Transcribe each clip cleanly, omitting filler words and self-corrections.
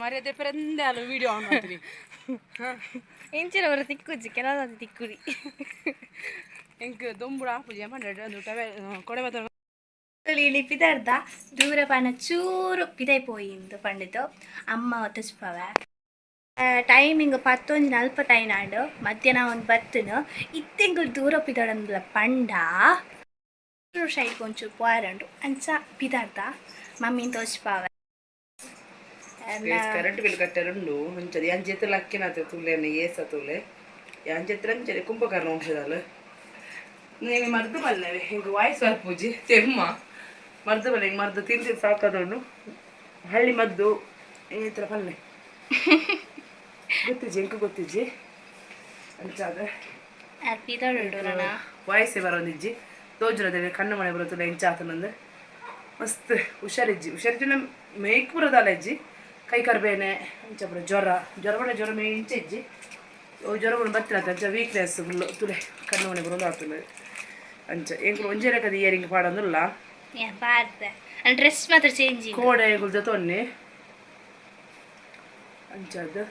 ಮರ್ಯಾದೆ ಪರಂದೆ ಅಲ್ಲ video on ಮಾಡ್ತೀವಿ ಎಂಚಿನ ಬರ ತಿಕ್ಕುಜ್ಜಿ ಕೆಲವು ತಿಕ್ಕುಡಿ ಎಂಕ್ ದೊಂಬುಡ ಪೂಜೆ ಮಾಡಿ ಒಂದು ಕೊಡೆ ಬತ್ತ ಪಿದಾರ್ದ ದೂರ ಪನ ಚೂರು ಪಿದೈ ಪೋಯಿಂದು ಪಂಡಿತು ಅಮ್ಮ ಒತ್ತಿಸ್ಪವ ಟೈಮಿಂಗ್ 11:40 ಮಧ್ಯಾಹ್ನ ಒಂದು ಬತ್ತನು ಇತ್ತೆಂಗ್ ದೂರ ಪಿದಾಡಂದ್ಲ ಪಂಡ ಸೈಡ್ ಕೊಂಚೂರು ಪೋರಂಡು ಅಂಚ ಪಿದಾರ್ದ ಮಮ್ಮಿನ ತೋಚ್ಪಾವ ಕರೆಂಟ್ ಬಿಲ್ ಕಟ್ಟರುಂಡು ಹೊಂಚದು ಯಾಂಚೆತ್ತಲ ಅಕ್ಕಿನಾತ ತುಲೆನ ಏಸ ತುಲೆ ಯಾಂಚೆತ್ರ ಅಂಚನೆ ಕುಂಭಕರ್ಣ ವಂಶದಲ್ಲ ನೀವು ಮರ್ದು ಬಲ್ಲವೆ ಹಿಂಗೆ ವಾಯ್ಸ್ ಪೂಜೆ ತೆಮ್ಮ ಮರ್ದು ಬಲ್ಲ ಹಿಂಗೆ ಮರ್ದು ತಿಂದು ಸಾಕದವನು ಹಳ್ಳಿ ಮದ್ದು ಈ ಥರ ಪಲ್ಲೆ ಗೊತ್ತಿಜ್ಜಿ ಎಂಕ ಗೊತ್ತಿಜ್ಜಿ ಅಂಚಾದ ವಾಯ್ಸೇ ಬರೋದಿಜ್ಜಿ ತೋಜುರದೇವೆ ಕಣ್ಣು ಮನೆ ಬರೋದಿಲ್ಲ ಎಂಚಾತನಂದು ಮಸ್ತ್ ಹುಷಾರಿಜ್ಜಿ ನಮ್ಮ ಮೇಯ್ಕ್ ಬರೋದಲ್ಲ ಅಜ್ಜಿ ಕೈ ಕರ್ಬೇನೆ ಅಂಚ ಬರೋ ಜ್ವರ ಮೇ ಇಂಚ ಇಜ್ಜಿ ಜ್ವರ ಬರೋ ಬತ್ತಿರತ್ತೆ ಅಂಚ ವೀಕ್ನೆಸ್ ಫುಲ್ಲು ತುಲೆ ಕಣ್ಣು ಮನೆ ಬರೋದು ಆಗ್ತದೆ ಅಂಚ ಎಂಕುಲು ಒಂಜೇನೆ ಕದ ಇಯರಿಂಗ್ ಪಾಡೋದಿಲ್ಲ ಡ್ರೆಸ್ ಮಾತ್ರ ಚೇಂಜ್ ಕೋಡೆ ಜೊತೆ ಒನ್ನಿ ಅಂಚದ್ದು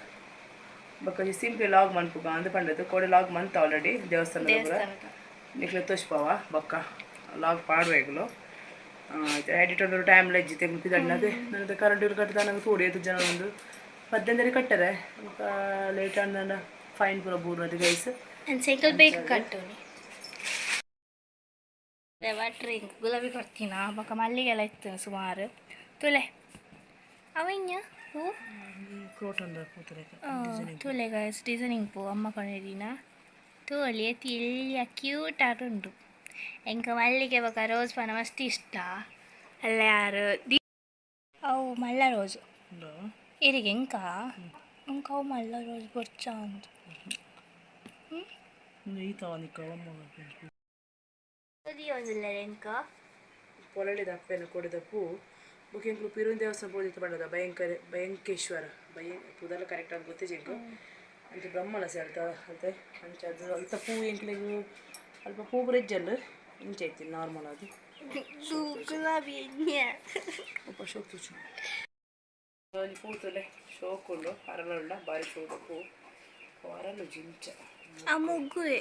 ಬೊಕ್ಕ ಸಿಂಪ್ಲಿ ಲಾಗ್ ಮನ್ಪುಗ ಅಂದು ಪಂಡದು ಕೋಡೆ ಲಾಗ್ ಮಂತ್ ಆಲ್ರೆಡಿ ದೇವಸ್ಥಾನದ ನಿಕ್ಲೆ ತೋಚ್ಪವ ಬೊಕ್ಕ ಲಾಗ್ ಪಾಡುವೆಗ್ಲು ಎಡಿಟರ್ ಟೈಮ್ ಲಜ್ಜಿ ತೆಗ್ದಿದ್ದಣ್ಣದು ನನ್ನದು ಕರೆಂಟ್ ಇವ್ರು ಕಟ್ಟಿದ ನಂಗೆ ತೋಡಿ ಎದ್ದು ಜನ ಒಂದು 18 ಕಟ್ಟರೆ ಲೇಟ್ ಆದ ಫೈನ್ ಪೂರ ಬೂರ್ನದು ಗೈಸ್ ಸೈಕಲ್ ಬೇಕು ಕಟ್ಟು ವಾಟ್ರ್ ಗುಲಾಬಿ ಕೊಡ್ತೀನ ಬೊಕ್ಕ ಮಲ್ಲಿಗೆಲ್ಲ ಇತ್ತು ಸುಮಾರು ತುಲೆ ಅವಯ್ಯ ಹೂ ತುಲೆ ಗೈಸ್ ಡಿಸೈನಿಂಗ್ ಪೂ ಅಮ್ಮ ಕೊಂಡಿನ ತೋಳಿ ಎತ್ತಿ ಎಲ್ಲಿಯ ಕ್ಯೂಟ್ ಆಟುಂಟು ಎಂಕ ಮಲ್ಲಿಗೆ ಬೊಕ್ಕ ರೋಸ್ ಪನ ಮಸ್ತ್ ಇಷ್ಟ ಅಲ್ಲ ಯಾರು ಅವು ಮಲ್ಲ ರೋಸು ಇರಿಗೆ ಎಂಕ ಅವು ಮಲ್ಲ ರೋಸ್ ಬೊಚ್ಚ ಅಂತ ಎಂಕ ಪೊಲಳಿದ ಅಪ್ಪೆನ ಕೊಡಿದ ಪೂ ಬುಕ್ಕಿಂಗ್ಲು ಪಿರುನ್ ದೇವಸ್ಥಾನ ಪೂಜಿತ ಪಂಡದ ಭಯಂಕೇಶ್ವರ ಪೂದೆಲ್ಲ ಕರೆಕ್ಟ್ ಆಗಿ ಗೊತ್ತಿಜ್ಜೆಂಕು ಅಂಚ ಬ್ರಹ್ಮಲ ಸೇರ್ತ ಅಂತೆ ಅಂಚ ಅದು ಅಲ್ಪ ಪೂ ಎಂಕ್ಲಿಗೂ ಅಲ್ಪ ಪೂ ಬ್ರಿಡ್ಜಲ್ಲಿ ಇಂಚ ಐತಿ ನಾರ್ಮಲ್ ಅದು ಒಬ್ಬ ಶೋಕು ಪೂತಲೆ ಶೋಕುಂಡು ಅರಳುಂಡ ಬಾರಿ ಶೋಕ ಪೂ ಅರಳು ಜಿಂಚ ಮುಗ್ಗುವೆ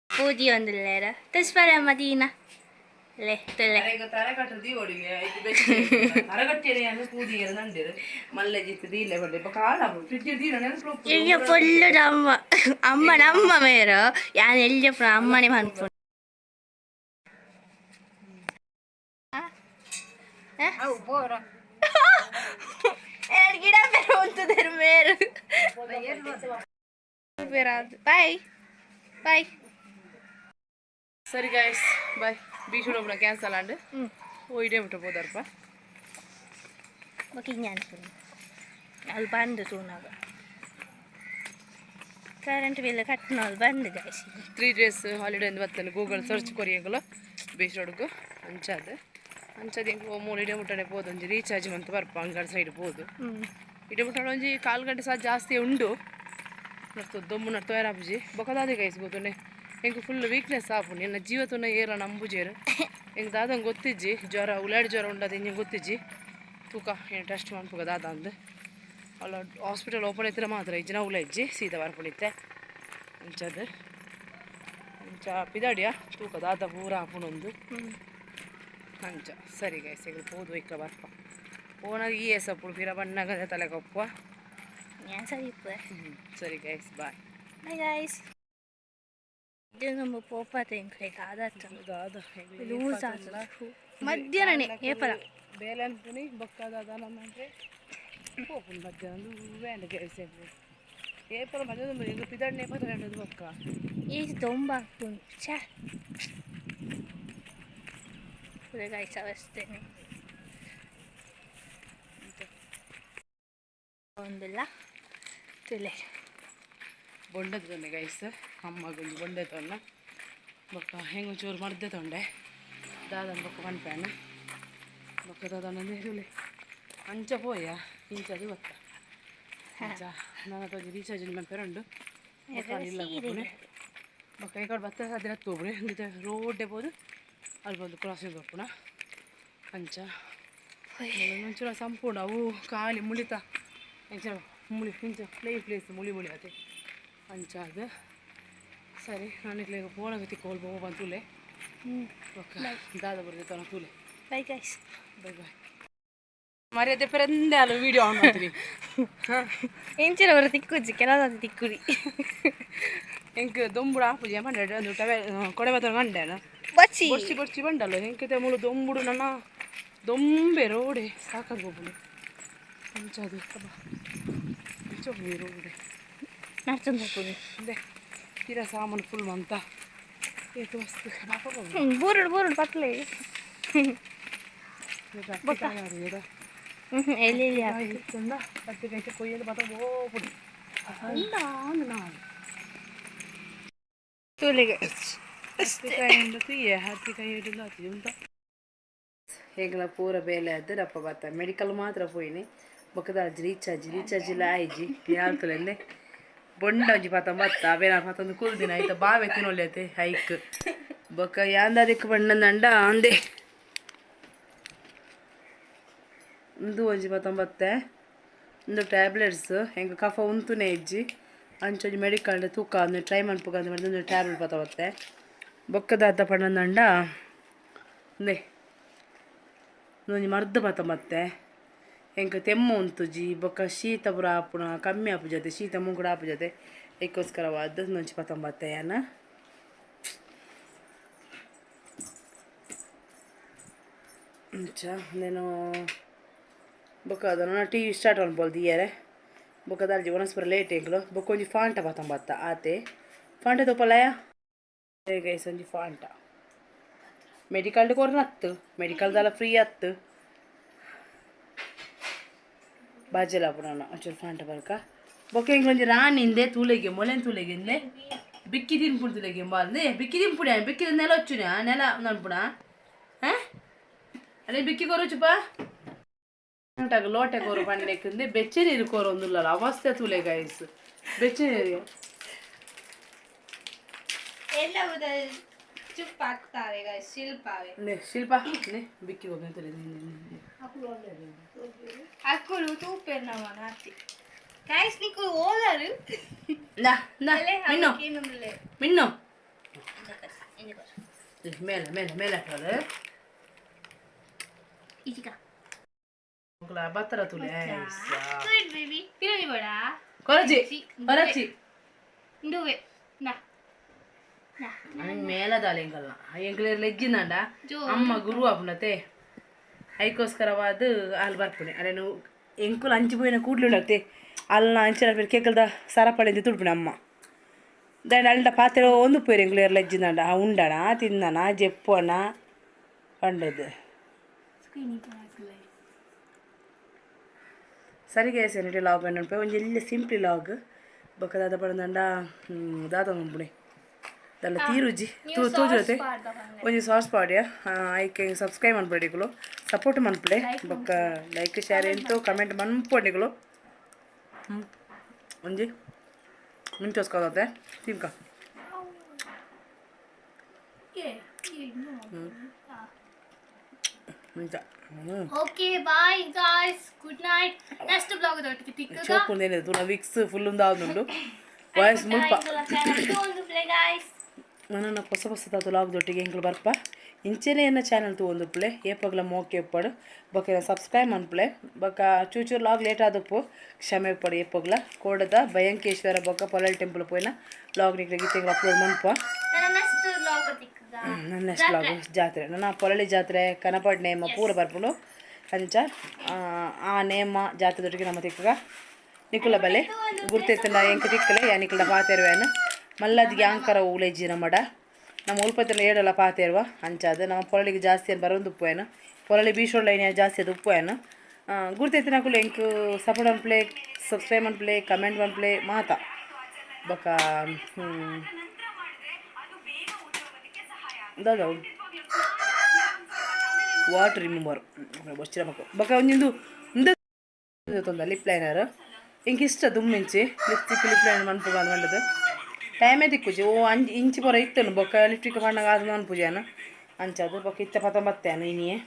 ಪೂಜಿ ಒಂದು ಲೇರ ತಸ್ಪರ ಮದೀನ ಲೇ ತಲೆ ತರೆ ಕಟ್ಟದಿ ಓಡಿಗೆ ಅರಗಟ್ಟೆರೆ ಅಂದ್ರೆ ಪೂಜಿ ನಂದಿರು ಮಲ್ಲೆ ಜಿತ್ತು ದೀಲೆ ಬಡ್ಡೆ ಕಾಲ ಫ್ರಿಡ್ಜ್ ದೀನ ಈಗ ಫುಲ್ಲು ಅಮ್ಮ ನಮ್ಮ ಮೇರ ಯಾನ್ ಎಲ್ಲಿ ಅಮ್ಮನೆ ಮನ್ಪು ಗಿಡ ಬೇರೆ ಒಂತದರು ಮೇರು ಬಾಯ್ ಬಾಯ್ ಸರಿ ಗಾಯ್ಸ್ ಬಾಯ್ ಬೀಚ್ ಹೋಗ್ಬಿಡ ಕ್ಯಾನ್ಸಲ್ ಆಂಡ್ ಹೋಯ್ಡೇ ಬಿಟ್ಟು ಹೋದರ್ಪ ಅಲ್ಲಿ ಬಂದು ಸೂನಾಗ ಕರೆಂಟ್ ಬಿಲ್ ಕಟ್ಟಿನ ಅಲ್ಲಿ ಬಂದು ಗಾಯ್ಸ್ 3 days ಹಾಲಿಡೇ ಎಂದು ಬರ್ತೇನೆ ಗೂಗಲ್ ಸರ್ಚ್ ಕೊರಿಯಂಗಲು ಬೀಚ್ ರೋಡ್ಗು ಅಂಚದು ಹೆಂಗೆ 3 ಇಡೇ ಮುಟ್ಟನೆ ಪೋದು ಒಂಜಿ ರೀಚಾರ್ಜ್ ಮಂತ್ ಬರ್ಪ ಅಂಗಡಿ ಸೈಡ್ ಪೋದು ಇಡೇ ಮುಟ್ಟ ಒಂಜಿ 4 ಗಂಟೆ ಸಹ ಜಾಸ್ತಿ ಉಂಡು ನಡ್ತದೆ ದೊಮ್ಮು ನಡ್ತೋ ಯಾರಾಪುಜಿ ಬೊಕದಾದೆ ಗೈಸ್ ಗೊತ್ತುಂಡೆ ಹೆಂಗೆ ಫುಲ್ ವೀಕ್ನೆಸ್ ಆಪು ನಿನ್ನ ಜೀವತನ ಏರ ನಂಬುಜೇರು ಹೆಂಗೆ ದಾದಂಗೆ ಗೊತ್ತಿಜ್ಜಿ ಜ್ವರ ಉಲಾಡಿ ಜ್ವರ ಉಂಡದು ಹಿಂಗೆ ಗೊತ್ತಿಜ್ಜಿ ತೂಕ ಏನು ಟೆಸ್ಟ್ ಮಾಡ್ಪುಗ ದಾದ ಅಂದು ಅಲ್ಲ ಹಾಸ್ಪಿಟಲ್ ಓಪನ್ ಇದ್ರೆ ಮಾತ್ರ ಇಜ್ಜಿನ ಉಲ ಇಜ್ಜಿ ಸೀದಾ ಬರ್ಪಣಿತ್ತೆ ಅಂಚದು ಅಂಚ ಪಿದಾಡಿಯ ತೂಕ ದಾದ ಪೂರ ಹಾಪುಣೊಂದು ಅಂಚ ಸರಿ ಗೈಸ್ ಈಗ ಪೋದು ಇಕ್ಕ ಬರ್ಪ ಓನಾಗ ಈ ಎಸಪ್ಪು ಫಿರ ಬಣ್ಣಗ ತಲೆ ಕೊಪ್ಪ ಸರಿ ಗೈಸ್ ಬಾಯ್ ಬಾಯ್ ಗೈಸ್ ಇದು ನಮ್ಮ ಪೋಪತೆ ಲೂಸ್ ಆಗ್ತದೆ ಮಧ್ಯಾಹ್ನನೇ ಏಪಲ ಬೇಲೆ ಅನ್ಪುನಿ ಬೊಕ್ಕದ ನಮ್ಮಂದ್ರೆ ಪೋಪುನಿ ಮಧ್ಯಾಹ್ನ ವ್ಯಾಂಡ ಗೈಸ್ ಏಪಲ ಮಧ್ಯಾಹ್ನ ಈಗ ಪಿದಾಡ್ನೆ ಪದ ಬೊಕ್ಕ ಈಜು ತುಂಬ ಆಗ್ತುಂಟು ಛಾ ಗೈಸ್ ಅವಸ್ಥೆನೆ ಒಂದಿಲ್ಲ ತುಲೆ ಬೊಂಡದ ತೊಂಡೆ ಗೈಸ್ ಅಮ್ಮಗೊಂದು ಬೊಂಡೆ ತೊಂಡ ಬೊಕ್ಕ ಹೆಂಗೆ ಒಂಚೂರು ಮರ್ದೆ ತೊಂಡೆ ದಾದನ ಬೊಕ್ಕ ಪನ್ಪ್ಯಾನ ಬೊಕ್ಕ ದಾದನ ತುಲೆ ಅಂಚ ಪೋಯ ಇಂಚದು ಬತ್ತ ನನ್ನ ಹತ್ರ ರೀಚಾರ್ಜ್ ಮೆಂಪೆರುಂಡು ಇಲ್ಲ ಹೋಗ್ಬೋನೆ ಬೊಕ್ಕ ಈ ಕಡೆ ಬತ್ತ ಅದ್ರ ಹತ್ತು ಹೋಗ್ಬೋನೆ ಮತ್ತೆ ರೋಡ್ ಬೋದು ಅಲ್ಲಿ ಬಂದು ಕ್ರಾಸಿಂಗ್ ಹೋಗ್ಬೋಣ ಅಂಚ ಒಂಚೂರ ಸಂಪೂರ್ಣ ಅವು ಖಾಲಿ ಮುಳಿತ ಎಂಚ ಮುಳಿ ಇಂಚ ಪ್ಲೇಸ್ ಮುಳಿ ಅದೇ ಅಂಚ ಅದು ಸರಿ ನಾನು ಈಗ ಫೋನಾಗ ತಿಕ್ಕೊಳ್ಬೋ ಬಂತೂಲೆ ಬೊಕ್ಕ ದಾದ ಬರ್ತದೆ ತನ ತೂಲೆ ಬೈ ಗೈಸ್ ಬೈ ಬಾಯ್ మరి అదే పెరందే అలా వీడియో ఆన్ అవుతుంది ಎಂಚಿನ ಬರ ತಿಕ್ಕುಜ್ಜಿ ಕೆಲಸ ತಿಕ್ಕುಡಿ ಎಂಕ್ ದೊಂಬುಡು ಆಪುಜಿ ಬಂಡೆ ಒಂದು ಕೊಡೆ ಬತ್ತ ಗಂಡೆನ ಬಚ್ಚಿ ಬರ್ಚಿ ಬರ್ಚಿ ಬಂಡಲ್ಲ ಹೆಂಕಿತೆ ಮುಳು ದೊಂಬುಡು ನನ್ನ ದೊಂಬೆ ರೋಡೆ ಸಾಕಾಗೋಗ್ಬಿಡು ಅಂಚದು ಚೊಬ್ಬಿ ರೋಡೆ ನಡ್ಚಂದು ಹಾಕೋದು ಅದೇ ತೀರಾ ಸಾಮಾನು ಫುಲ್ ಮಂತ ಏಟು ವಸ್ತು ಬೋರ್ಡ್ ಪತ್ಲೆ ಎಲ್ಲಿ ಚಂದ ಹತ್ತಿಕಾಯಿ ಕೊಯ್ಯಲು ಬತ್ತ ಹೋಗ್ಬಿಡು ತೂಲಿಗೆ ಹತ್ತಿಕಾಯಿ ಹಿಡಿದು ಹತ್ತಿ ಉಂಟ ಹೇಗಲ ಪೂರ ಬೇಲೆ ಅದು ರಪ್ಪ ಬತ್ತ ಮೆಡಿಕಲ್ ಮಾತ್ರ ಪೋಯಿನಿ ಬೊಕ್ಕದ ರೀಚಾರ್ಜ್ ಇಲ್ಲ ಆಯ್ಜಿ ಯಾವ್ತಲೆ ಬೊಂಡ ಒಂಜಿ ಪಾತ ಬತ್ತ ಬೇರೆ ಪಾತೊಂದು ಕುಲ್ದಿನ ಆಯ್ತಾ ಬಾವೆ ತಿನ್ನೊಳ್ಳಿ ಹೈಕ್ ಬೊಕ್ಕ ಯಾಂದಕ್ಕೆ ಬಣ್ಣದಂಡ ಅಂದೆ ಒಂದು ಒಂಜಿ ಬತ್ತೆ ಒಂದು ಟ್ಯಾಬ್ಲೆಟ್ಸ್ ಹೆಂಗೆ ಕಫ ಉಂತುನೆ ಇಜ್ಜಿ ಅಂಚೊಂಜಿ ಮೆಡಿಕಲ್ ತೂಕ ಅಂದ್ರೆ ಟ್ರೈ ಮಾಡ್ಬೇಕಂತ ಮಾಡಿದ್ರೆ ಒಂದು ಟ್ಯಾಬ್ಲೆಟ್ ಬತ್ತೆ ಬೊಕ್ಕದ ಅತ್ತ ಪಣ್ಣಂದಂಡ ನೇ ಒಂಜಿ ಮರ್ದು ಬತ್ತೆ ಹೆಂಗೆ ತೆಮ್ಮು ಉಂತುಜಿ ಬೊಕ್ಕ ಶೀತ ಪುರ ಆಪುಣ ಕಮ್ಮಿ ಆಪು ಜೊತೆ ಶೀತ ಮುಂಗುಡ ಆಪು ಜೊತೆ ಅದಕ್ಕೋಸ್ಕರವಾದ ಒಂಜಿ ಬತ್ತೆ ಯಾನ ಅಂಚ నేను ಬೊಕ್ಕ ಅದನ್ನು ಟಿ ವಿ ಸ್ಟಾರ್ಟ್ ಅನ್ಬೋದು ಇಯರೆ ಬೊಕ್ಕ ದಾಲ್ಜಿ ಒನಸ್ಪುರ ಲೇಟ್ ಎಂಕ್ಲು ಬೊಕ್ಕ ಒಂಜಿ ಫಾಂಟ ಬತ್ತ ಆತೆ ಫಾಂಟ ತೊಪ್ಪಲಯ ಗೈಸ್ ಒಂಜಿ ಫಾಂಟ ಮೆಡಿಕಲ್ಡ್ ಕೊರ್ನ ಹತ್ತು ಮೆಡಿಕಲ್ದೆಲ್ಲ ಫ್ರೀ ಹತ್ತು ಬಾಜೆಲ್ಲ ಪುರಾಣ ಒಂಚೂರು ಫಾಂಟ ಬರ್ಕ ಬೊಕ್ಕ ಹಿಂಗೆ ಒಂಜಿ ರಾಣಿಂದೆ ತೂಲೆಗೆ ಮೊಳೆನ್ ತೂಲೆಗೆ ಬಿಕ್ಕಿ ತಿನ್ಪುಡು ತೂಲೆಗೆ ಬಾಲ್ದೆ ಬಿಕ್ಕಿ ತಿನ್ಪುಡಿ ಬಿಕ್ಕಿದ ನೆಲ వచ్చుನ ನೆಲ ನನ್ಪುಣ ಹಾಂ ಅದೇ ಬಿಕ್ಕಿ ಕೊರಚುಪ ಅಂಟಾಗ ಲೋಟೆ ಕೋರು ಪಂಡೆಕ್ಕಿಂದೆ ಬೆಚ್ಚೆ ನೀರು ಕೋರು ಒಂದಿಲ್ಲ ಅವಸ್ಥೆ ತೂಲೆ ಗೈಸ್ ಬೆಚ್ಚೆ ನೀರು ಶಿಲ್ಪ ನೇ ಬಿಕ್ಕಿ ಹೋಗಿ ಅಕ್ಕಳು ತೂಪೇರ್ ನಮ್ಮನ ಹತ್ತಿ ಗೈಸ್ ನಿಕ್ಕು ಓದಾರು ಮಿನ್ನು ಮೇಲೆ ಹಾಕೋದು ಇದೀಗ ಬತ್ತರ ತುಲೆ ಬೇಬಿ ಪಿರನಿ ಬೇಡ ಕೊರಚಿ ಇಂದುವೆ ನಾ ಮೇಲದಾಲೆ ಎಂಕಲ್ನ ಎಂಕಲೇರ್ ಲೆಜ್ಜಿಂದಂಡ ಅಮ್ಮ ಗುರು ಆಪುನತೆ ಅದಕ್ಕೋಸ್ಕರವಾದ ಅಲ್ಲಿ ಬರ್ಪುಣೆ ಅದೇನು ಎಂಕುಲು ಅಂಚಿపోయిన ಕೂಡ್ಲುಂಡತೆ ಅಲ್ಲ ಅಂಚಿನ ಕೇಕಲ್ದ ಸರಪಳಿಂದ ತುಡ್ಪುಣೆ ಅಮ್ಮ ದಾಂಡ ಅಲ್ಡ ಪಾತ್ರೆ ಒಂದು ಪೇರು ಎಂಕಲೇರ್ ಲೆಜ್ಜಿಂದಂಡ ಉಂಡಣ ತಿಂದಣ ಜೆಪ್ಪಣ ಕಂಡದ್ದು ಸರಿಗೆ ಸೆನಿಟಿ ಲಾಗ್ ಅನ್ಪೆ ಒಂಜಿ ಎಲ್ಲಿ ಸಿಂಪ್ಲಿ ಲಾಗ್ ಬೊಕ್ಕ ಪಡಂದಂಡ ದಾದ ನಂಬುಣೆ ದಲ್ಲ ತೀರುಜಿ ತೂಜತೆ ಒಂಜಿ ಸಾಸ್ ಪಾಡ್ಯ ಐಕೆ ಸಬ್ಸ್ಕ್ರೈಬ್ ಮನ್ಪಡಿಗಳು ಸಪೋರ್ಟ್ ಮನ್ಪಡೆ ಬೊಕ್ಕ ಲೈಕ್ ಶೇರ್ ಎಂತು ಕಮೆಂಟ್ ಮನ್ಪೊಡಿಗಳು ಒಂಜಿ ಮುಂಚೋಸ್ಕೋದತೆ ತಿನ್ಕ okay bye guys good night next blog ದೊಟ್ಟಿಗೆ ತಿಕ್ಕಗ ಚೋಪುಂದೇನೆ ತುನ ವಿಕ್ಸ್ ಫುಲ್ ಉಂದಾವುದುಂಡು ವಾಯ್ಸ್ ಮುಲ್ಪ ನನ್ನ ಹೊಸ ತಾತು ಲಾಗ್ ದೊಟ್ಟಿಗೆ ಎಂಕ್ಲು ಬರ್ಪ ಇಂಚೆನೆ ಎನ್ನ ಚಾನಲ್ ತಗೊಂಡು ಪ್ಲೇ ಏಪಗ್ಲ ಮೋಕೆ ಎಪ್ಪಡು ಬೊಕ್ಕ ಸಬ್ಸ್ಕ್ರೈಬ್ ಮನ್ಪ್ಲೆ ಬೊಕ್ಕ ಚೂಚೂರು ಲಾಗ್ ಲೇಟ್ ಆದಪ್ಪು ಕ್ಷಮೆ ಪಡು ಏಪಗ್ಲ ಕೋಡದ ಭಯಂಕೇಶ್ವರ ಬೊಕ್ಕ ಪೊಲಲ್ ಟೆಂಪಲ್ ಪೋಯಿನ ಲಾಗ್ ನಿಕ್ಲೆ ಗೀತೆಗಳು ಅಪ್ಲೋಡ್ ಮನ್ಪ ನನ್ನ ನೆಕ್ಸ್ಟ್ ಲಾಗ್ ಜಾತ್ರೆ ನನ್ನ ಪೊಲಳಿ ಜಾತ್ರೆ ಕನಪಾಡ್ ನೇಮ ಪೂರ ಬರ್ಪುಂಡು ಅಂಚ ಆ ನೇಮ ಜಾತ್ರೆ ದೊಟ್ಟಿಗೆ ನಮ್ಮ ತಿಕ್ಕಗ ನಿಕುಲ ಬಲೆ ಗುರ್ತೆತ್ತಂಡ ಎಂಕ ತಿಕ್ಕಲೆ ಯಾ ನಿಕುಲ ಪಾತೆರ್ವೇನ ಮಲ್ಲದಿಗೆ ಆಂಕರ ಊಳೆಜ್ಜಿ ನಮ್ಮಡ ನಮ್ಮ ಉಲ್ಪತ್ತೆಲ್ಲ ಏಡಲ್ಲ ಪಾತೆರ್ವ ಅಂಚಾದ ನಮ್ಮ ಪೊಲಳಿಗೆ ಜಾಸ್ತಿ ಏನು ಬರೋದು ಉಪ್ಪು ಏನು ಪೊಲಳಿ ಬೀಸೋಳ್ಳ ಏನು ಜಾಸ್ತಿ ಅದು ಉಪ್ಪು ಏನು ಗುರ್ತೆತ್ತಿನಕುಲು ಎಂಕ್ ಸಪೋರ್ಟ್ ಅನ್ಪ್ಲೆ ಸಬ್ಸ್ಕ್ರೈಬ್ ಅನ್ಪ್ಲೆ ಕಮೆಂಟ್ ಅನ್ಪ್ಲೆ ಮಾತ ಬೊಕ್ಕ ದಾದ ವಾಟರ್ ರಿಮೂವರ್ ಬೊಚ್ಚಿರ ಮಕ್ಕ ಬೊಕ್ಕ ಒಂದಿಂದು ತೊಂದ ಲಿಪ್ ಲೈನರ್ എനിക്ക് ഇഷ്ടം തുമ്മിഞ്ച് ലിപ്സ്റ്റിക്ക് ലിപ്ലൈൻ മൺപുക വേണ്ടത് ടൈമേ തിക്കുജി ಓ 5 ಇಂಚ್ ಪೂರ ಇತ್ತನು ಬೊಕ್ಕ ಲಿಪ್ಸ್ಟಿಕ್ ಬಣ್ಣ ಅದು ಮನ್ಪುಜಾನ ಅಂಚದು ಬೊಕ್ಕ ಇತ್ತ ಪತ ಬತ್ತೇನು ಇನಿಯೇ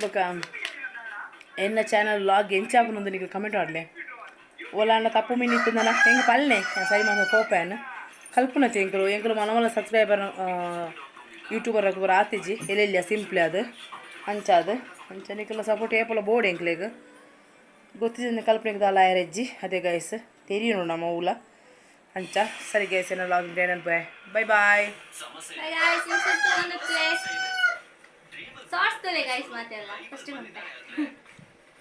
ಬೊಕ್ಕ ಎನ್ನ ಚಾನಲ್ ಲಾಗ್ ಎಂಚಾಪುನೊಂದು ನಿಮಗೆ ಕಮೆಂಟ್ ಮಾಡಲೆ ಓಲಾಂಡ ತಪ್ಪು ಮೀನಿತ್ತಂದನ ಹೆಂಗೆ ಪಲ್ಲೆ ಸರಿ ಮಾಡ ಕೋಪೇನು ಕಲ್ಪನತಿ ಎಂಕಲು ಮನಮಲ್ಲ ಸಬ್ಸ್ಕ್ರೈಬರ್ ಯೂಟ್ಯೂಬರ್ ಪೂರ ಆತಿಜಿ ಎಲ್ಲೆಲ್ಲಿಯ ಸಿಂಪ್ಲಿ ಅದು ಅಂಚಾದು ಅಂಚನಿಕ್ಕೆಲ್ಲ ಸಪೋರ್ಟ್ ಏಪಲ್ಲ ಬೋರ್ಡ್ ಎಂಕ್ಲೆಗ್ ಗೊತ್ತಿದ್ದ ಕಲ್ಪನೆಗೆ ದಾಲ ಯಾರೆಜ್ಜಿ ಅದೇ ಗೈಸ್ ತೆರಿಯೋಣ ನಮ್ಮ ಊಲ ಅಂಚ ಸರಿ ಗೈಸ್ ಏನೋ ಲಾಗ್ ಏನನ್ ಬಾಯ್ ಬಾಯ್ ಬಾಯ್ ಸಾಡ್ಸ್ತಲೆ ಗೈಸ್ ಮತ್ತೆ ಅಲ್ವಾ ಫಸ್ಟ್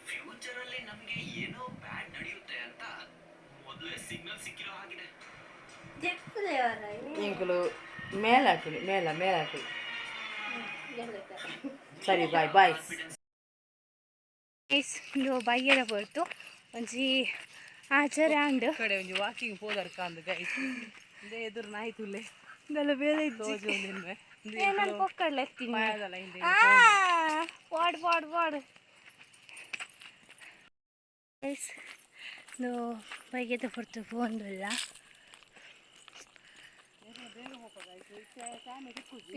ಫ್ಯೂಚರಲ್ಲಿ ನಮಗೆ ಏನೋ ಬ್ಯಾಡ್ ನಡೆಯುತ್ತೆ ಅಂತ ಮೊದಲೇ ಸಿಗ್ನಲ್ ಸಿಕ್ಕಿರೋ ಹಾಗಿದೆ ಎಂಕಲು ಮೇಲಾಕಲಿ ಮೇಲಾಕಲಿ ಸರಿ ಬಾಯ್ ಬಾಯ್ ಗೈಸ್ ಇಂದು ಬೈಯೆಲ್ಲ ಬರ್ತು ಒಂಜಿ ಆಚಾರ ಅಂಡ್ ಕಡೆ ಒಂಜಿ ವಾಕಿಂಗ್ ಪೋದರ್ ಕಾಂದು ಗೈಸ್ ಇಂದೆ ಎದುರು ನಾಯ್ತುಲ್ಲೆ ಇಂದೆಲ್ಲ ಬೇರೆ ಇತ್ತು ನಾನು ಪೊಕ್ಕಡ್ಲ ಎತ್ತೀನಿ ವಾಡ್ ಗೈಸ್ ಇಂದು ಬೈಗೆದ ಬರ್ತು ಫೋನ್ದಲ್ಲ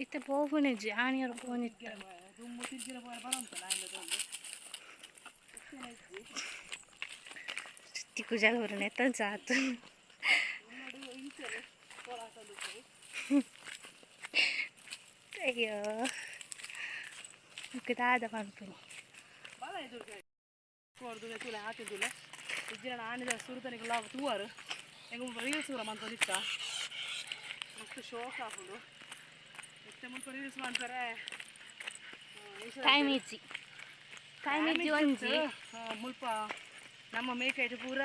ಇತ್ತ ಪೋಪುನೆಜ್ಜಿ ಆಣಿಯರು ಫೋನ್ ಇತ್ತ ತಿಕ್ಕು ಜಾಗ ಬರೋಣ ಎತ್ತಲ್ ಸಾತು ಅಯ್ಯೋ ದಾದ ಪಂಪನಿ ಹಾಕಿದ್ದಿಲ್ಲ ಇಜ್ಜಿನ ಆಣಿದ ಸುರುತನಿಗೆ ಲಾಭ ತೂವಾರು ಹೆಂಗ ರೀಲ್ಸ್ ಕೂಡ ಮಂತ ನಿಕ್ಕ ಮಸ್ತ್ ಶೋಕ್ ಹಾಕೋದು ಮತ್ತೆ ಮುಲ್ಪ ರೀಲ್ಸ್ ಮಾಡ್ತಾರೆ ಟೈಮ್ ಇಜ್ಜಿ ಒಂಜಿ ಮುಲ್ಪ ನಮ್ಮ ಮೇಕೈಟ್ ಪೂರ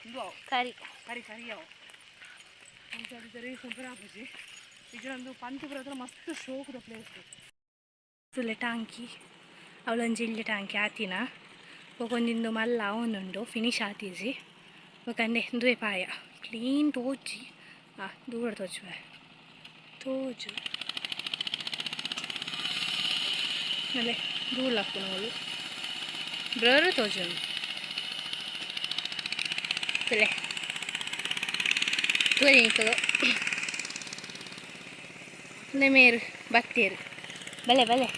ಇದು ಅವು ಕರಿ ಅವು ಅಂತ ರೀಲ್ಸ್ ಪೂರ ಹಾಕುಜಿ ಇಜ್ಜನೊಂದು ಪಂಚಪುರ ಹತ್ರ ಮಸ್ತ್ ಶೋಕದ ಪ್ಲೇಸ್ ತುಲೆ ಟಾಂಕಿ ಅವಳೊಂಜಿ ಇಲ್ಲೆ ಟಾಂಕಿ ಆತಿನ ಒಂದಿಂದು ಮಲ್ಲ ಅವನುಂಡು ಫಿನಿಶ್ ಆತೀಜಿ ಒಕ್ಕಂಡೆ ದುವೆ ಪಾಯ ಕ್ಲೀನ್ ತೋಜಿ ದೂರ ತೋಜುವ ತೋಜು ಆಮೇಲೆ ದೂರ ಹಾಕು ನಾವು ಬ್ರರು ತೋಜು ತುಲೆ ತೋರಿ ನಿಂಕದು ಮೇರು ಬತ್ತೇರು ಬಲೆ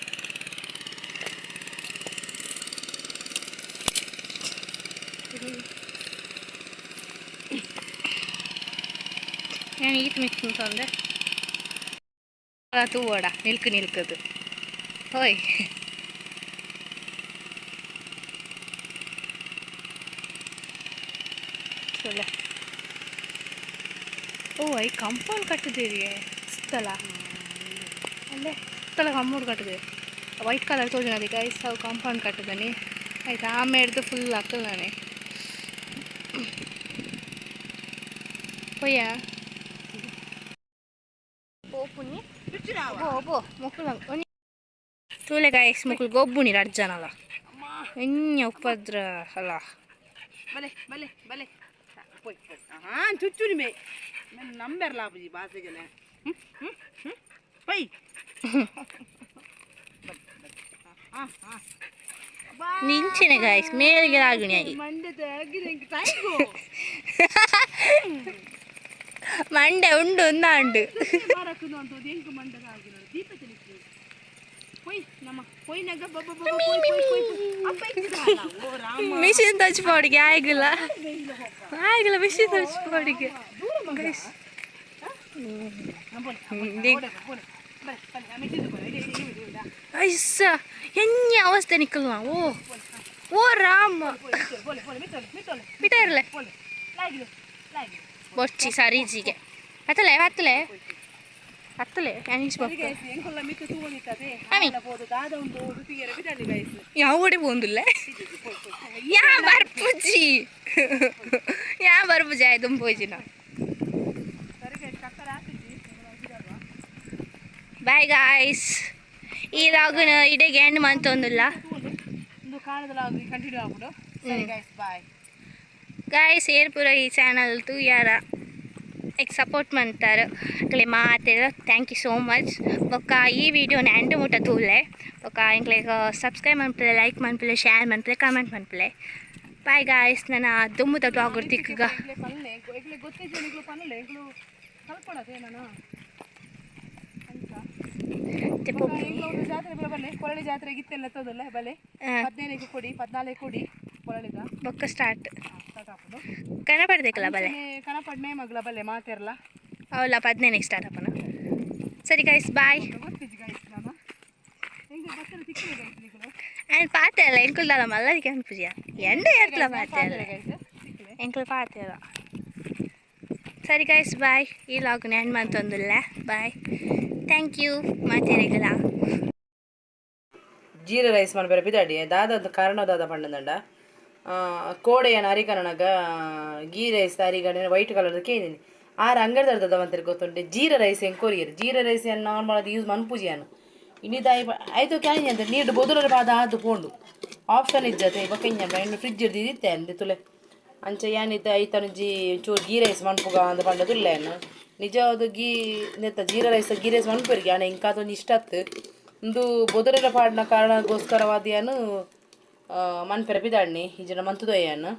ഞാൻ ഈറ്റ് മിക്സുണ്ട് തൂവടാ നിൽക്കത് ഓയ് ಚಲ ಓ ಐ ಕಂಪೌಂಡ್ ಕಟ್ಟಿದ್ದೀರಿ ಸ್ಥಳ ಅಲ್ಲೇ ಸ್ಥಳ ಕಂಪೌಂಡ್ ಕಟ್ಟಿದೆ ವೈಟ್ ಕಲರ್ ತೋಜನ ಅದಕ್ಕೆ ಐಸ್ ಅವು ಕಾಂಪೌಂಡ್ ಕಟ್ಟಿದ್ದಾನೆ ಆಯ್ತು ಆಮೇಲೆ ಫುಲ್ ಹಾಕಲ್ಲ ನಾನೇ పోయా పోపుని బో మొక్కలు తూలే గాయస్ మొక్కలు గొబ్బుని రడ్జానల ఎన్ని ఉపద్ర అలా ಬಲೆ ಹಾಂ ಚುಚ್ಚುನಿ ಮೇ ನಂಬರ್ ಲಾಭಜಿ ಬಾಸೆಗೆನೆ ಪೈ ನಿಂಚಿನ ಗಾಯಸ್ ಮೇಲಿಗೆ ಆಗುಣಿ ಆಗಿ ಮಂಡೆ ಉಂಡು ಒಂದಾಂಡು ಮಿಷಿನ್ ತಚ್ಚಿಪೋಡಿಗೆ ಆಗಿಲ್ಲ ಮಿಷಿನ್ ತಚ್ಚಿಪೋಡಿಗೆ ಐಸ ಎನ್ನ ಅವಸ್ಥೆ ನಿಕ್ಕಲ್ವ ಓ ರಾಮ ಬಿಟ್ಟರ್ಲೆ ಬೊಚ್ಚಿ ಸರೀಜಿಗೆ ಹತ್ತಲೆ ಯಾವ ಓಡಿ పోందులే ಯಾ ಬರ್ಪುಜಿ ಆಯ್ತು ಪೋಜಿನ ಬಾಯ್ ಗಾಯ್ಸ್ ಈ ಲಾಗ್ನ ಇಡೆಗೆ ಎಂಡ್ ಮಂತೊಂದಿಲ್ಲ ಗಾಯ್ಸ್ ಏರ್ಪುರ ಈ ಚಾನಲ್ ತೂಯಾರ ಎಕ್ ಸಪೋರ್ಟ್ ಮಾಡ್ತಾರೆ ಅಕ್ಲೆ ಮಾತೆಲ್ಲ ಥ್ಯಾಂಕ್ ಯು ಸೋ ಮಚ್ ಬೊಕ್ಕ ಈ ವಿಡಿಯೋನ ಎಂಡ್ ಮುಟ್ಟ ತೂಲೆ ಬೊಕ್ಕ ಎಂಕ್ಲೆಗ್ ಸಬ್ಸ್ಕ್ರೈಬ್ ಮನ್ಪಲೆ ಲೈಕ್ ಮನ್ಪಲೆ ಶೇರ್ ಮನ್ಪಲೆ ಕಮೆಂಟ್ ಮನ್ಪಲೆ ಬಾಯ್ ಗಾಯ್ಸ್ ನನ್ನ ದುಮ್ಮುದ ಬ್ಲಾಗ್ ತಿಕ್ಕಗ ಕೊರಳಿ ಜಾತ್ರೆ ಗಿತ್ತೆಲ್ಲ ತೋದಲ್ಲ ಬಲೆ 15 ಕೊಡಿ 14 ಕೊಡಿ ಕೊರಳಿದ ಬೊಕ್ಕ ಸ್ಟಾರ್ಟ್ ಸ್ಟಾರ್ಟ್ ಹಾಕೋದು ಕನಪಡ್ದೇಕಲ್ಲ ಬಲೆ ಕನಪಡ್ನೆ ಮಗ್ಲ ಬಲೆ ಮಾತೆರ್ಲ ಅವಲ್ಲ 15 ಸ್ಟಾರ್ಟ್ ಹಾಕೋಣ ಸರಿ ಗೈಸ್ ಬಾಯ್ ಗೊತ್ತಿದ್ದು ಗೈಸ್ ನಾನು ಹೆಂಗೆ ಬತ್ತಲು ತಿಕ್ಕಿದೆ ಗೈಸ್ ನಿಗಳು ಆ್ಯಂಡ್ ಪಾತೆ ಅಲ್ಲ ಎಂಕುಲ್ದಲ್ಲ ಮಲ್ಲದಿಕ್ಕೆ ಅನ್ಪುಜಿಯ ಎಂಡ ಏರ್ಕಲ ಪಾತೆ ಅಲ್ಲ ಎಂಕುಲ್ ಪಾತೆ ಅಲ್ಲ ಸರಿ ಗೈಸ್ ಬಾಯ್ ಈ ಲಾಗ್ನ ಎಂಡ್ ಮಾಡ್ತೊಂದಿಲ್ಲ ಬಾಯ್ ಥ್ಯಾಂಕ್ ಯು ಮಾತೇರಿಗಲ ಜೀರಾ ರೈಸ್ ಮನ್ಪೆರ ಪಿದಾಡಿ ದಾದ ಕಾರಣ ದಾದ ಪಂಡದಂಡ ಕೋಡೆಯನ ಅರಿಕರಣಗ ಗೀ ರೈಸ್ ಅರಿಗಣ ವೈಟ್ ಕಲರ್ದ ಕೇಳಿನಿ ಆರು ಅಂಗಡಿ ತರ್ದದ ಮಂತ್ರಿ ಗೊತ್ತುಂಟೆ ಜೀರಾ ರೈಸ್ ಹೆಂಗೆ ಕೊರಿಯರು ಜೀರಾ ರೈಸ್ ಏನು ನಾರ್ಮಲ್ ಅದು ಯೂಸ್ ಮನ್ಪುಜಿಯಾನು ಇನ್ನಿದಾಯಿ ಆಯ್ತು ಕ್ಯಾನಿ ಅಂತ ನೀರು ಬೊದಲರ ಪಾದ ಆದು ಪೋಂಡು ಆಪ್ಷನ್ ಇಜ್ಜತೆ ಬೊಕ್ಕ ಇನ್ನು ಫ್ರಿಜ್ ಇರ್ದಿತ್ತೆ ಅಂದೆ ತುಲೆ ಅಂಚ ಏನಿದ್ದ ಐತನುಜಿ ಚೂರು ಗೀ ರೈಸ್ ಮನ್ಪುಗ ಅಂತ ಪಂಡದು ಇಲ್ಲ ಏನು ನಿಜವಾದ ನೆತ್ತ ಜೀರಾ ರೈಸ್ ಗೀ ರೈಸ್ ಮನ್ಪುರಿಗೆ ಆನೆ ಇಂಕಾದೊಂದು ಇಷ್ಟ ಆತು ಒಂದು ಬೊದರೆರ ಪಾಡಿನ ಕಾರಣಗೋಸ್ಕರವಾದಿಯಾನು ಮನ್ಪೆರ ಪಿದಾಡ್ನಿ ಈ ಜನ ಮಂತುದಯ್ಯಾನು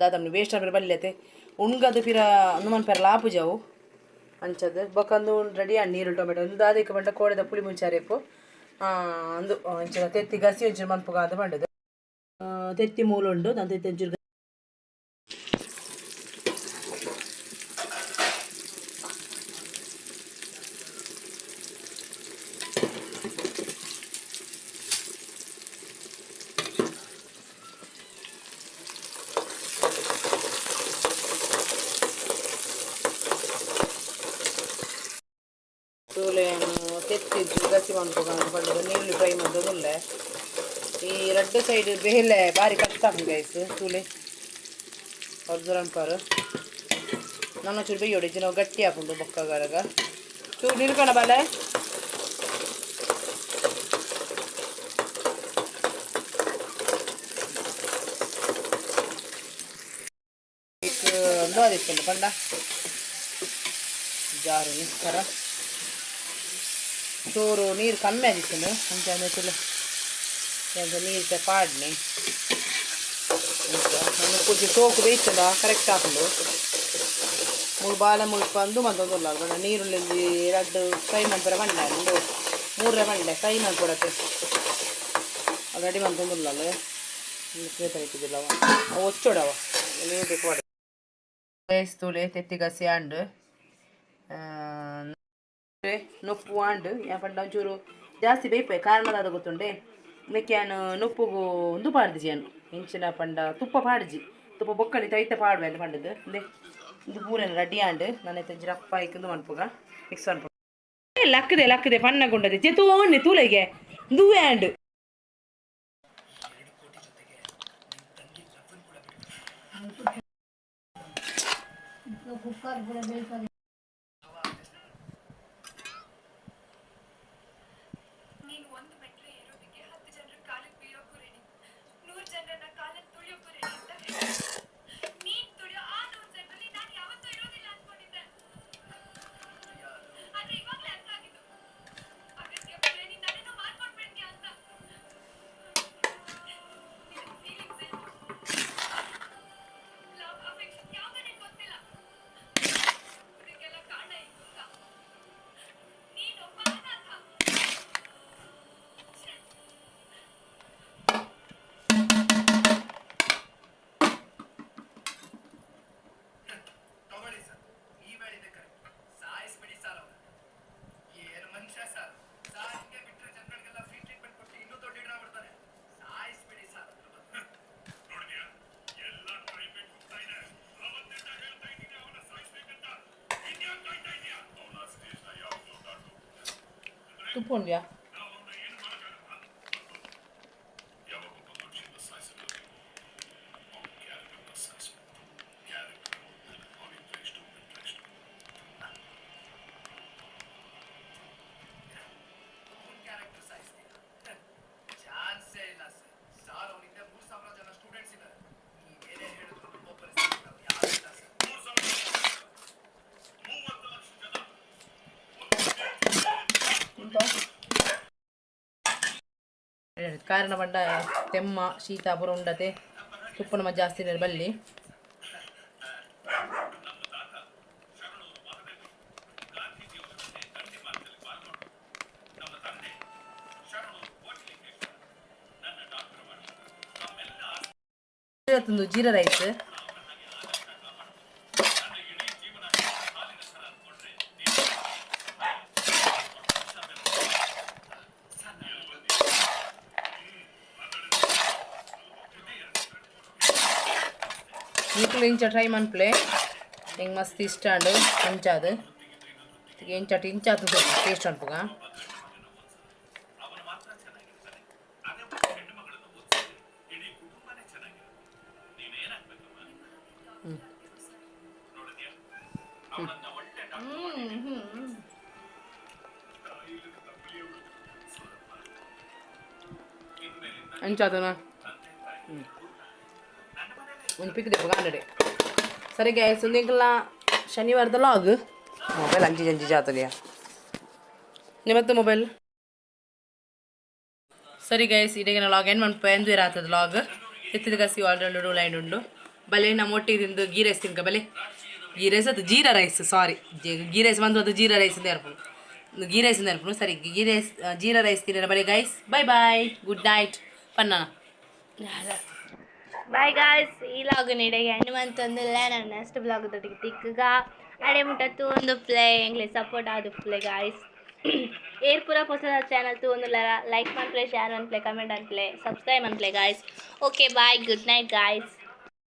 ದಾದಮ್ನಿ ವೇಸ್ಟ್ ಆಗ್ರೆ ಬಲ್ಯತೆ ಉಣ್ಗದು ಪಿರ ಒಂದು ಮನ್ಪೆರ ಲಾಪು ಜಾವು ಅಂಚದು ಬೊಕ್ಕಂದು ರೆಡಿ ಆಣ್ ನೀರು ಟೊಮೆಟೊ ಒಂದು ದಾದಿಕ್ಕೆ ಬಂಡ ಕೋಡೆದ ಪುಳಿ ಮುಂಚಾರೆಪ್ಪು ಒಂದು ಅಂಚಿನ ತೆತ್ತಿ ಗಸಿ ಒಂಚೂರು ಮನ್ಪುಗ ಅಂತ ಪಂಡದು ತೆತ್ತಿ ಮೂಲುಂಡು ನಾನು ತೆತ್ತಿ ಒಂಚೂರು ತೆತ್ತಿದ್ದು ಗಸಿ ಮಾಡ್ಬೇಕು ಅಂತ ಪಂಡದು ನೀರುಳ್ಳಿ ಫ್ರೈ ಮಾಡೋದಿಲ್ಲ ಈ ಎರಡು ಸೈಡ್ ಬೇಲೆ ಭಾರಿ ಕಷ್ಟ ಆಗ್ತದೆ ಗೈಸ್ ತೂಲೆ ಅವ್ರದ್ದು ರಂಪಾರು ನನ್ನ ಚೂರು ಬೇಯೋಡಿ ನಾವು ಗಟ್ಟಿ ಹಾಕೊಂಡು ಬೊಕ್ಕಗಾರಾಗ ಚೂರು ನಿಲ್ಕೋಣ ಬಾಲೆ ನೋಡಿತ್ತು ಪಂಡ ಜಾರು ನಿಸ್ಕರ ಚೂರು ನೀರು ಕಮ್ಮಿ ಆಗಿತ್ತು ಅಂಚೆ ಅಂದ್ರೆ ನೀರು ಪಾಡ್ನಿ ನಾನು ಕುಜಿ ತೋಕು ಬೇಯಿಸ್ತದ ಕರೆಕ್ಟ್ ಹಾಕೊಂಡು ಮೂರು ಬಾಲ ಮುಳ್ಕೊಂಡು ಮತ್ತೊಂದು ಬಣ್ಣ ನೀರುಳ್ಳಿ ಎರಡು ಫ್ರೈ ಮಾಡ್ತಾರೆ ಬಂಡೆ ಒಂದು ಮೂರೇ ಬಂಡೆ ಫ್ರೈ ಮಾಡ್ಕೊಡತ್ತೆ ರೆಡಿ ಮಾಡ್ಕೊಂಡುಲ್ಲ ಇಟ್ಟಿದ್ದಿಲ್ಲ ಒಚ್ಚೋಡವ ನೀರು ಬೇಕು ಬೇಯಿಸ್ತೂಳೆ ತೆತ್ತಿ ಗಸಿ ಅಂಡು ನೊಪ್ಪು ಆಂಡು ಯಾಪಂಡ ಒಂಚೂರು ಜಾಸ್ತಿ ಬೇಯ್ಪೆ ಕಾರಣದಾದ ಗೊತ್ತುಂಡೆ ಮೆಕ್ಯಾನು ನೊಪ್ಪುಗು ಒಂದು ಪಾಡ್ದಿಜಿ ಅನು ಹೆಂಚಿನ ಪಂಡ ತುಪ್ಪ ಪಾಡ್ಜಿ ತುಪ್ಪ ಬೊಕ್ಕಲಿ ತೈತ ಪಾಡ್ವೆ ಅಂತ ಪಂಡದು ಅಂದೆ ಇದು ಪೂರೇನು ರೆಡಿ ಆಂಡು ನಾನು ತೆಂಜಿ ರಪ್ಪ ಇಕ್ಕಿಂದು ಮನ್ಪುಗ ಮಿಕ್ಸ್ ಅನ್ಪು ಲಕ್ಕದೆ ಪಣ್ಣಗುಂಡದೆ ಚೆತ್ತೋಣ್ಣೆ ತೂಲೆಗೆ ದುವೆ ಆಂಡು ತುಪ್ಪ ಉಂಡ್ಯಾ ಕಾರಣ ಬಂಡ ತೆಮ್ಮ ಶೀತ ಪುರ ಉಂಡತೆ ತುಪ್ಪನ ಮ ಜಾಸ್ತಿ ಬಲ್ಲಿ ಜೀರಾ ರೈಸ್ ನೀಕ್ಲು ಇಂಚ ಟ್ರೈ ಮನ್ಪ್ಲೆ ಹೆಂಗೆ ಮಸ್ತ್ ಇಷ್ಟ ಅಂಡು ಇಂಚಾದು ಇಂಚಟ್ ಇಂಚಾತು ಟೇಸ್ಟ್ ಅನ್ಪುಗ ಇಂಚಾತನ ಒಂದು ಪಿಕ್ ದೆ ಪುಗಾಂಡಡೆ ಸರಿ ಗ್ಯಾಸ್ ಒಂದಿಂಕಲ್ಲ ಶನಿವಾರದ ಲಾಗ್ ಮೊಬೈಲ್ ಅಂಜಿ ಜಂಜಿ ಜಾತಲಿಯ ನಿಮ್ಮತ್ತು ಮೊಬೈಲ್ ಸರಿ ಗೈಸ್ ಇದೀಗ ಲಾಗ್ ಏನು ಮನ್ಪ ಎಂದು ಇರಾತದ ಲಾಗ್ ಎತ್ತಿದ ಗಸಿ ಆಲ್ರೆಡಿ ಲೈನ್ ಉಂಡು ಬಲೆ ನಮ್ಮ ಒಟ್ಟಿಗೆ ತಿಂದು ಗೀ ರೈಸ್ ತಿನ್ಕ ಬಲೆ ಗೀ ರೈಸ್ ಅದು jeera rice sorry ghee rice ಬಂದು ಅದು ಜೀರಾ ರೈಸ್ ಇರ್ಪು ಗೀ ರೈಸ್ ಇರ್ಪು ಸರಿ ಗೀ ರೈಸ್ ಜೀರಾ ರೈಸ್ ತಿನ್ನ ಬಲೆ guys bye bye good night ಪನ್ನ ಬಾಯ್ ಗಾಯ್ಸ್ ಈ ಲಾಗ್ ನೀಡಿಗೆ ಹನುಮಂತೊಂದಿಲ್ಲ ನಾನು ನೆಕ್ಸ್ಟ್ ಬ್ಲಾಗ್ ತೊಟ್ಟಿಗೆ ತಿಕ್ಕಗ ಅಡೆ ಮುಟ್ಟತ್ತು ಒಂದು ಪ್ಲೇ ಎಂಗ್ಲಿ ಸಪೋರ್ಟ್ ಆದು ಪ್ಲೇ ಗಾಯ್ಸ್ ಏರ್ ಪೂರ ಹೊಸ ಚಾನಲ್ ತೂ ಒಂದು ಲೈಕ್ ಮನ್ಪ್ಲೆ ಶೇರ್ ಮನ್ಪ್ಲೆ ಕಮೆಂಟ್ ಅನ್ಪ್ಲೆ ಸಬ್ಸ್ಕ್ರೈಬ್ ಮನ್ಪ್ಲೆ guys okay bye good night guys